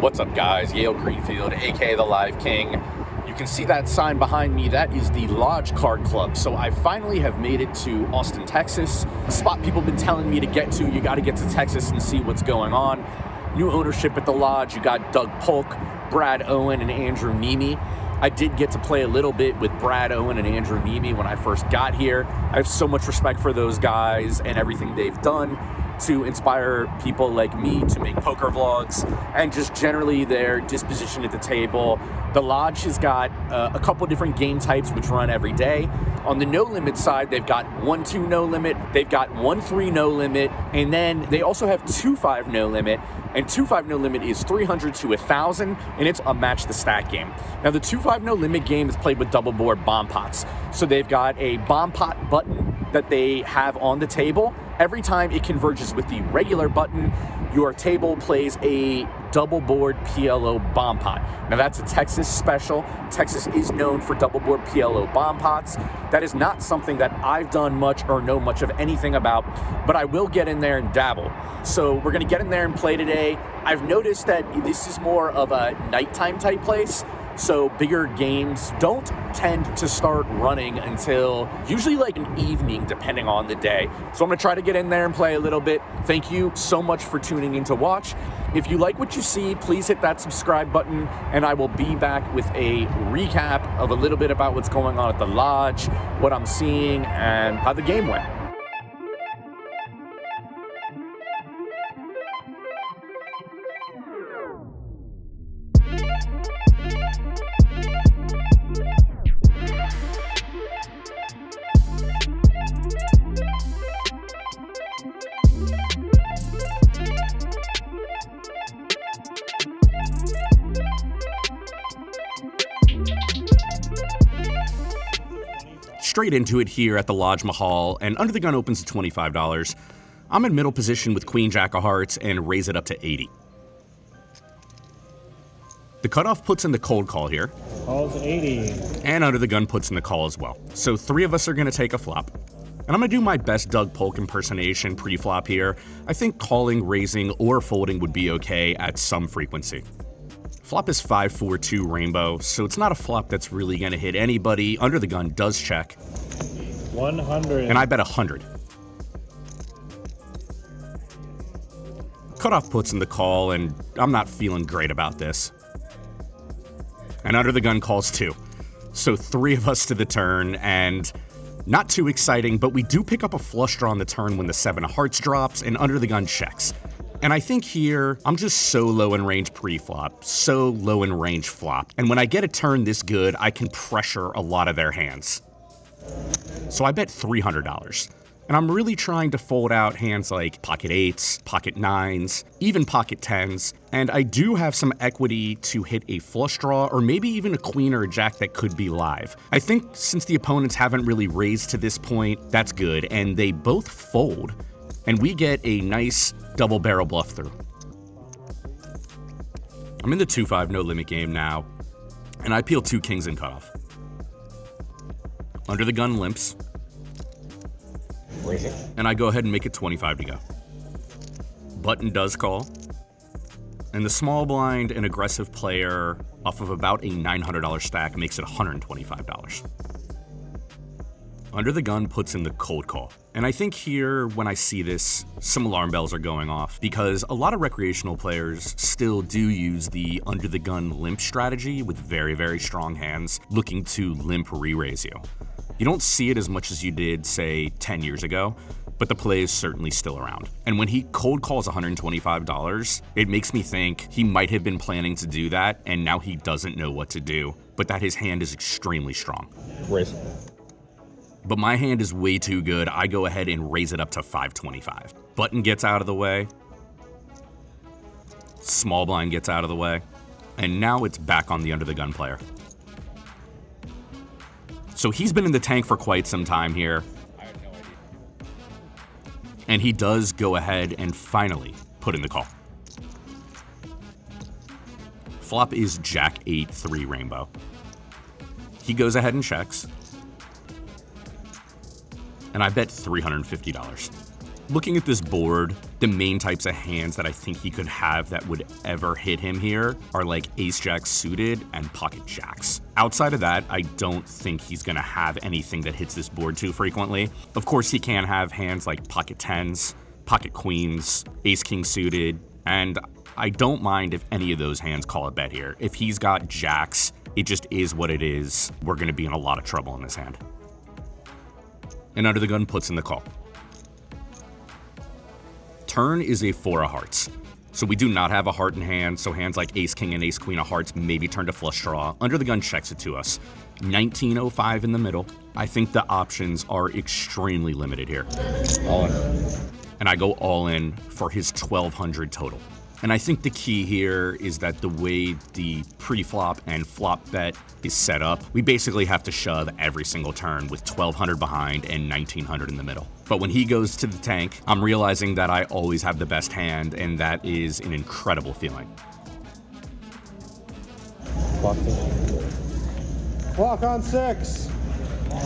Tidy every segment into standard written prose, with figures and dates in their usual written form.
What's up, guys? Yale Greenfield, aka the Live King. You can see that sign behind me. That is the Lodge Card Club. So I finally have made it to Austin, Texas. A spot people have been telling me to get to. You got to get to Texas and see what's going on. New ownership at the Lodge. You got Doug Polk, Brad Owen, and Andrew Nemi. I did get to play a little bit with Brad Owen and Andrew Nemi when I first got here. I have so much respect for those guys and everything they've done to inspire people like me to make poker vlogs, and just generally their disposition at the table. The Lodge has got a couple different game types which run every day. On the no limit side, they've got 1-2 no limit, they've got 1-3 no limit, and then they also have 2-5 no limit. And 2-5 no limit is 300 to 1,000, and it's a match the stack game. Now the 2-5 no limit game is played with double board bomb pots. So they've got a bomb pot button that they have on the table. Every time it converges with the regular button, your table plays a double board PLO bomb pot. Now that's a Texas special. Texas is known for double board PLO bomb pots. That is not something that I've done much or know much of anything about, but I will get in there and dabble. So we're gonna get in there and play today. I've noticed that this is more of a nighttime type place. So bigger games don't tend to start running until usually like an evening, depending on the day. So I'm gonna try to get in there and play a little bit. Thank you so much for tuning in to watch. If you like what you see, please hit that subscribe button, and I will be back with a recap of a little bit about what's going on at the Lodge, what I'm seeing, and how the game went. Straight into it here at the Lodge Mahal, and Under the Gun opens at $25. I'm in middle position with Queen Jack of Hearts and raise it up to 80. The cutoff puts in the cold call here. Call's 80. And Under the Gun puts in the call as well. So three of us are going to take a flop. And I'm going to do my best Doug Polk impersonation pre-flop here. I think calling, raising, or folding would be okay at some frequency. Flop is 5-4-2 rainbow, so it's not a flop that's really going to hit anybody. Under the Gun does check. 100. And I bet 100. Cutoff puts in the call, and I'm not feeling great about this. And Under the Gun calls 2. So 3 of us to the turn, and not too exciting, but we do pick up a flush draw on the turn when the 7 of hearts drops, and Under the Gun checks. And I think here, I'm just so low in range pre-flop, so low in range flop. And when I get a turn this good, I can pressure a lot of their hands. So I bet $300. And I'm really trying to fold out hands like pocket 8s, pocket 9s, even pocket 10s. And I do have some equity to hit a flush draw, or maybe even a queen or a jack that could be live. I think since the opponents haven't really raised to this point, that's good. And they both fold, and we get a nice double barrel bluff through. I'm in the 2-5 no limit game now, and I peel 2 kings and cutoff. Under the Gun limps, and I go ahead and make it 25 to go. Button does call, and the small blind and aggressive player off of about a $900 stack makes it $125. Under the Gun puts in the cold call. And I think here, when I see this, some alarm bells are going off, because a lot of recreational players still do use the Under the Gun limp strategy with very, very strong hands, looking to limp re-raise you. You don't see it as much as you did, say, 10 years ago, but the play is certainly still around. And when he cold calls $125, it makes me think he might have been planning to do that, and now he doesn't know what to do, but that his hand is extremely strong. Raise. But my hand is way too good. I go ahead and raise it up to 525. Button gets out of the way. Small blind gets out of the way. And now it's back on the Under the Gun player. So he's been in the tank for quite some time here. I have no idea. And he does go ahead and finally put in the call. Flop is Jack 8-3 rainbow. He goes ahead and checks. And I bet $350. Looking at this board, The main types of hands that I think he could have that would ever hit him here are like ace-jack suited and pocket jacks. Outside of that, I don't think he's gonna have anything that hits this board too frequently. Of course, he can have hands like pocket tens, pocket queens, ace-king suited, and I don't mind if any of those hands call a bet here. If he's got jacks, it just is what it is. We're gonna be in a lot of trouble in this hand. And under the gun puts in the call. Turn is a 4 of hearts. So we do not have a heart in hand, so hands like ace-king and ace-queen of hearts maybe turn to flush draw. Under the gun checks it to us. 1905 in the middle. I think the options are extremely limited here. All in. And I go all in for his 1200 total. And I think the key here is that the way the pre-flop and flop bet is set up, we basically have to shove every single turn with 1200 behind and 1900 in the middle. But when he goes to the tank, I'm realizing that I always have the best hand, and that is an incredible feeling. Clock on 6.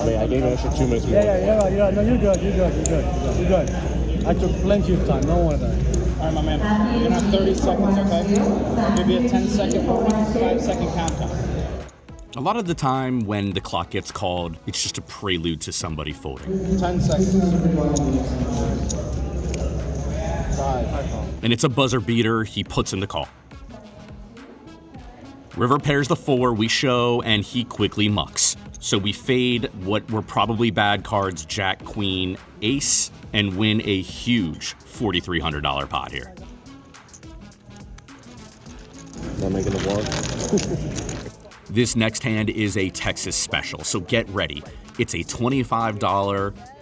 Wait, I gave an extra 2 minutes more. Yeah. No, you're good. I took plenty of time. Don't worry about it. All right, my man. You're gonna have 30 seconds, okay? I'll give you a 10-second warning, 5-second countdown. A lot of the time when the clock gets called, it's just a prelude to somebody folding. 10 seconds. 5. And it's a buzzer beater, he puts in the call. River pairs the 4, we show, and he quickly mucks. So we fade what were probably bad cards, jack, queen, ace, and win a huge $4,300 pot here. Not making the walk. This next hand is a Texas special, so get ready. It's a $25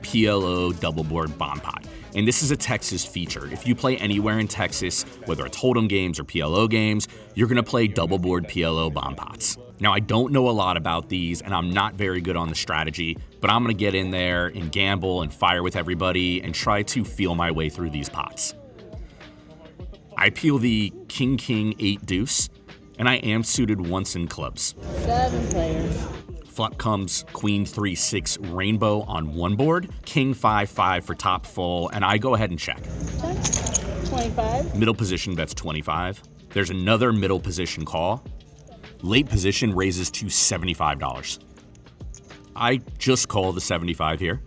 PLO double board bomb pot. And this is a Texas feature. If you play anywhere in Texas, whether it's Hold'em games or PLO games, you're gonna play double board PLO bomb pots. Now, I don't know a lot about these, and I'm not very good on the strategy, but I'm gonna get in there and gamble and fire with everybody and try to feel my way through these pots. I peel the king, 8 deuce, and I am suited once in clubs. 7 players. Flop comes queen 3-6 rainbow on one board, king 5-5 for top full, and I go ahead and check. 25. Middle position bets 25. There's another middle position call. Late position raises to $75. I just call the 75 here.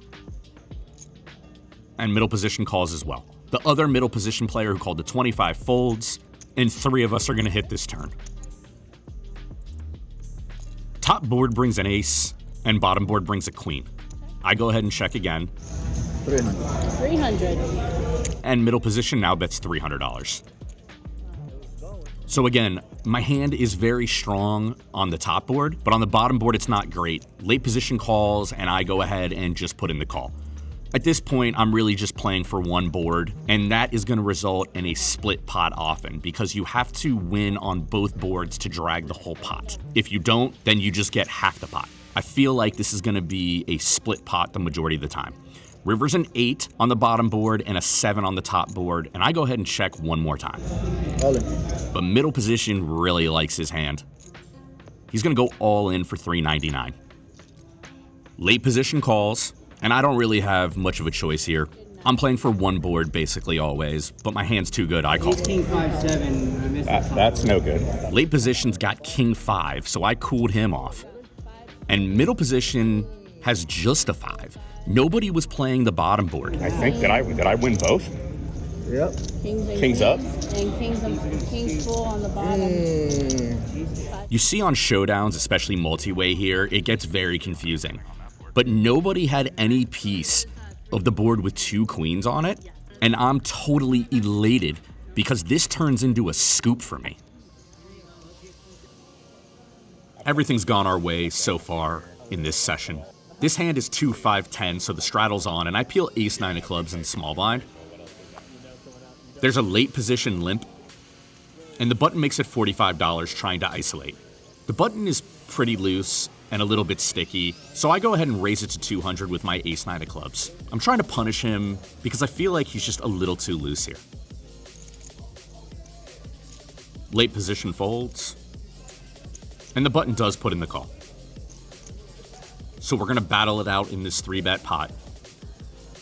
And middle position calls as well. The other middle position player who called the 25 folds, and 3 of us are gonna hit this turn. Top board brings an ace, and bottom board brings a queen. I go ahead and check again. 300. And middle position now bets $300. So again, my hand is very strong on the top board, but on the bottom board, it's not great. Late position calls, and I go ahead and just put in the call. At this point, I'm really just playing for one board, and that is gonna result in a split pot often, because you have to win on both boards to drag the whole pot. If you don't, then you just get half the pot. I feel like this is gonna be a split pot the majority of the time. River's an 8 on the bottom board and a 7 on the top board, and I go ahead and check one more time. All in. But middle position really likes his hand. He's gonna go all in for $399. Late position calls, and I don't really have much of a choice here. I'm playing for one board basically always, but my hand's too good, I call. King 5-7. I missed That's no good. Late position's got king 5, so I cooled him off. And middle position has just a 5. Nobody was playing the bottom board. I think did I win both? Yep. King's up? And king's full on the bottom. You see on showdowns, especially multi-way here, it gets very confusing. But nobody had any piece of the board with 2 queens on it, and I'm totally elated because this turns into a scoop for me. Everything's gone our way so far in this session. This hand is 2-5-10, so the straddle's on, and I peel ace-9 of clubs in small blind. There's a late position limp, and the button makes it $45 trying to isolate. The button is pretty loose and a little bit sticky, so I go ahead and raise it to 200 with my ace-9 of clubs. I'm trying to punish him because I feel like he's just a little too loose here. Late position folds, and the button does put in the call. So we're gonna battle it out in this 3-bet pot.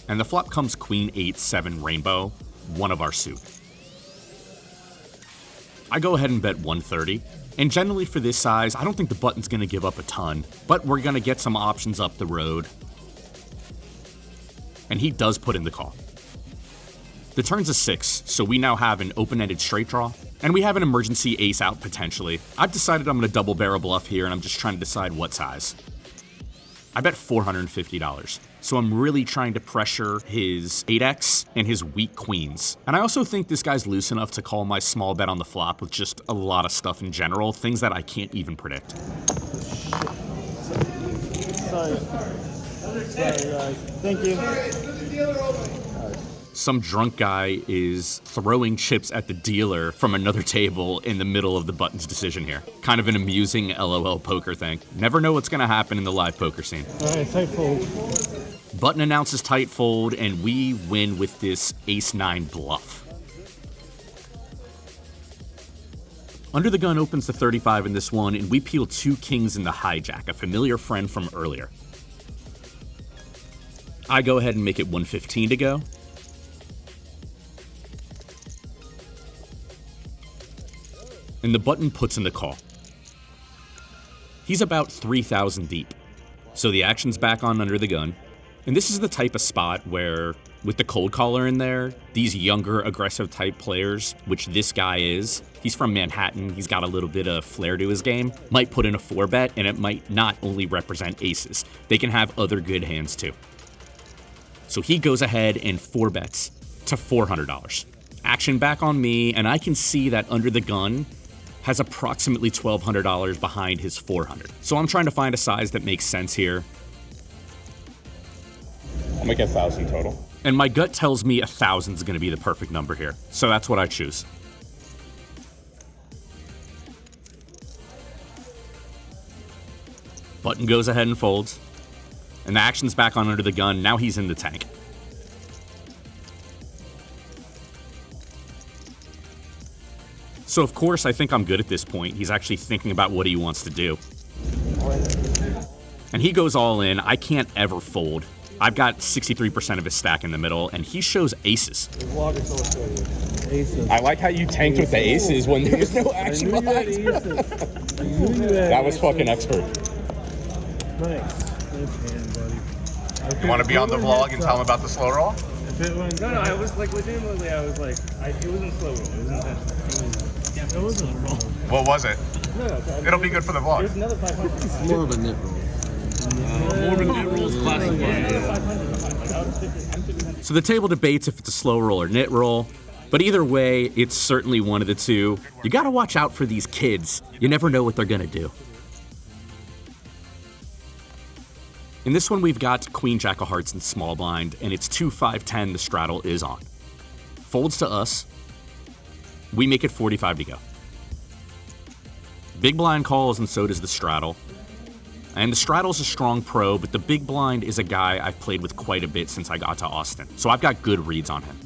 And the flop comes queen 8-7 rainbow. one of our suit. I go ahead and bet 130, and generally for this size, I don't think the button's going to give up a ton, but we're going to get some options up the road. And he does put in the call. The turn's a 6, so we now have an open-ended straight draw, and we have an emergency ace out potentially. I've decided I'm going to double barrel bluff here, and I'm just trying to decide what size. I bet $450, so I'm really trying to pressure his 8x and his weak queens. And I also think this guy's loose enough to call my small bet on the flop with just a lot of stuff in general, things that I can't even predict. Sorry guys. Thank you. Some drunk guy is throwing chips at the dealer from another table in the middle of the button's decision here. Kind of an amusing LOL poker thing. Never know what's gonna happen in the live poker scene. All right, tight fold. Button announces tight fold, and we win with this ace-9 bluff. Under the gun opens the 35 in this one, and we peel 2 kings in the hijack, a familiar friend from earlier. I go ahead and make it 115 to go. And the button puts in the call. He's about 3,000 deep, so the action's back on under the gun. And this is the type of spot where, with the cold caller in there, these younger, aggressive type players, which this guy is, he's from Manhattan, he's got a little bit of flair to his game, might put in a 4-bet, and it might not only represent aces. They can have other good hands too. So he goes ahead and 4-bets to $400. Action back on me, and I can see that under the gun has approximately $1,200 behind his 400. So I'm trying to find a size that makes sense here. I'll make 1,000 total. And my gut tells me 1,000 is going to be the perfect number here. So that's what I choose. Button goes ahead and folds. And the action's back on under the gun. Now he's in the tank. So of course, I think I'm good at this point. He's actually thinking about what he wants to do. And he goes all in. I can't ever fold. I've got 63% of his stack in the middle, and he shows aces. I like how you tanked with the aces when there was no action behind. That was fucking expert. Nice hand, buddy. You want to be on the vlog and tell him about the slow roll? No, I was like legitimately, I was like, it wasn't slow roll, it was intense. It wasn't a roll. What was it? It'll be good for the vlog. There's another 500. It's more of a nip roll. More of a nit roll is classified. So the table debates if it's a slow roll or nit roll, but either way, it's certainly one of the two. You gotta watch out for these kids. You never know what they're gonna do. In this one, we've got Queen Jack of Hearts in small blind, and it's 2-5-10 the straddle is on. Folds to us. We make it 45 to go. Big blind calls, and so does the straddle. And the straddle's a strong pro, but the big blind is a guy I've played with quite a bit since I got to Austin, so I've got good reads on him.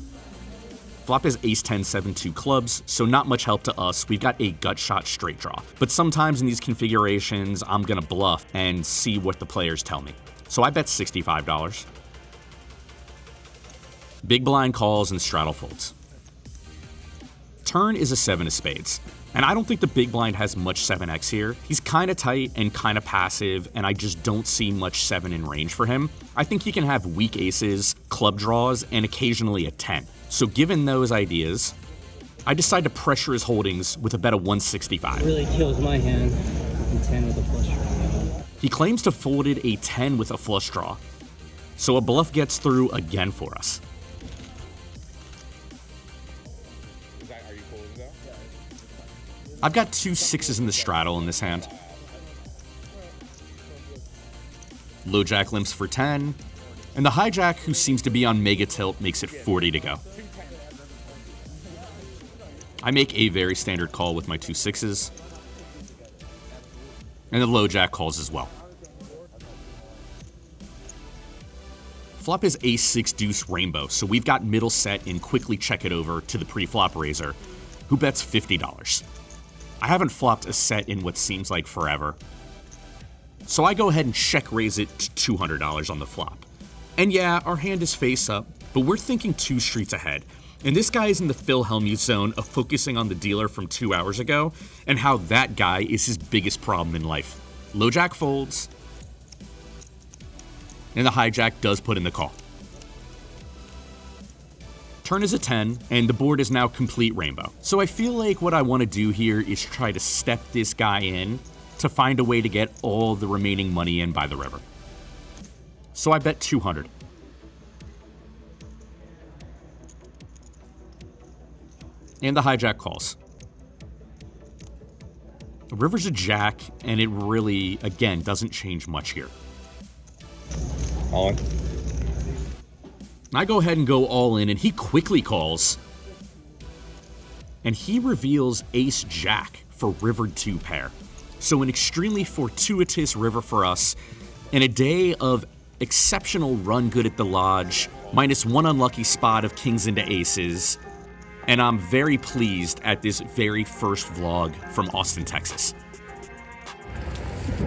Flop is ace-10, 7-2 clubs, so not much help to us. We've got a gut shot straight draw. But sometimes in these configurations, I'm gonna bluff and see what the players tell me. So I bet $65. Big blind calls and straddle folds. Turn is a 7 of spades. And I don't think the big blind has much 7x here. He's kind of tight and kind of passive, and I just don't see much 7 in range for him. I think he can have weak aces, club draws, and occasionally a 10. So given those ideas, I decide to pressure his holdings with a bet of 165. It really kills my hand. 10 with a flush draw. He claims to folded a 10 with a flush draw. So a bluff gets through again for us. I've got 2 6s in the straddle in this hand. Low jack limps for 10, and the hijack, who seems to be on mega tilt, makes it 40 to go. I make a very standard call with my 2 6s, and the low jack calls as well. Flop is ace 6 deuce rainbow, so we've got middle set and quickly check it over to the pre-flop raiser, who bets $50. I haven't flopped a set in what seems like forever. So I go ahead and check raise it to $200 on the flop. And yeah, our hand is face up, but we're thinking 2 streets ahead. And this guy is in the Phil Hellmuth zone of focusing on the dealer from 2 hours ago and how that guy is his biggest problem in life. Low jack folds, and the hijack does put in the call. Turn is a 10, and the board is now complete rainbow. So I feel like what I want to do here is try to step this guy in to find a way to get all the remaining money in by the river. So I bet 200. And the hijack calls. The river's a jack, and it really, again, doesn't change much here. On. I go ahead and go all in, and he quickly calls. And he reveals ace jack for river 2 pair. So an extremely fortuitous river for us, and a day of exceptional run good at the lodge, minus 1 unlucky spot of kings into aces. And I'm very pleased at this very first vlog from Austin, Texas.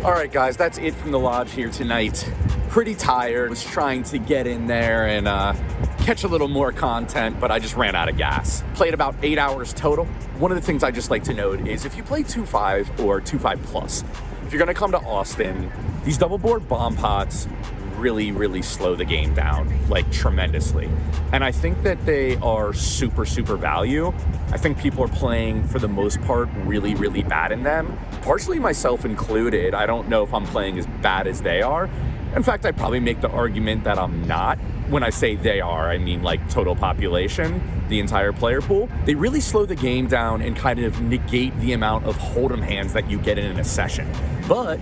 All right, guys, that's it from the lodge here tonight. Pretty tired. Was trying to get in there and catch a little more content, but I just ran out of gas. Played about 8 hours total. One of the things I just like to note is if you play 2-5 or 2-5 plus, if you're gonna come to Austin, these double board bomb pots really slow the game down, like tremendously. And I think that they are super value. I think people are playing, for the most part, really bad in them. Partially myself included. I don't know if I'm playing as bad as they are. In fact, I'd probably make the argument that I'm not. When I say they are, I mean like total population, the entire player pool. They really slow the game down and kind of negate the amount of hold'em hands that you get in a session. But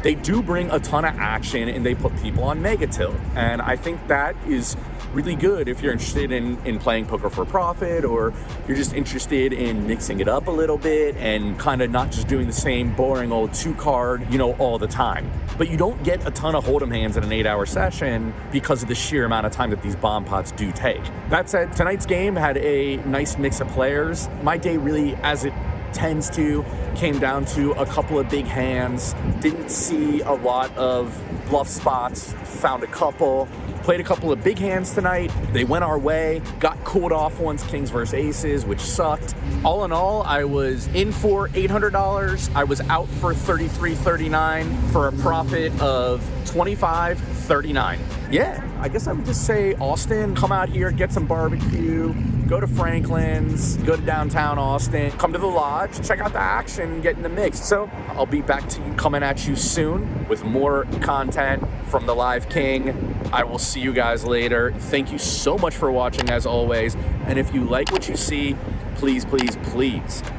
they do bring a ton of action and they put people on mega tilt. And I think that is really good if you're interested in playing poker for profit, or you're just interested in mixing it up a little bit and kind of not just doing the same boring old 2-card, all the time. But you don't get a ton of hold'em hands in an 8-hour session because of the sheer amount of time that these bomb pots do take. That said, tonight's game had a nice mix of players. My day really, as it tends to, came down to a couple of big hands. Didn't see a lot of bluff spots, found a couple. Played a couple of big hands tonight. They went our way. Got cooled off once kings versus aces, which sucked. All in all, I was in for $800. I was out for $33.39 for a profit of $25.39. Yeah, I guess I would just say Austin, come out here, get some barbecue, go to Franklin's, go to downtown Austin, come to the lodge, check out the action, get in the mix. So I'll be back to you, coming at you soon with more content from the Live King. I will see you guys later. Thank you so much for watching, as always. And if you like what you see, please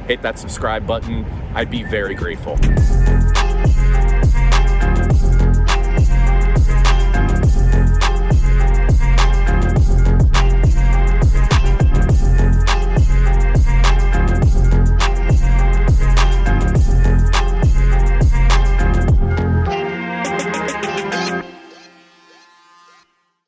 hit that subscribe button. I'd be very grateful.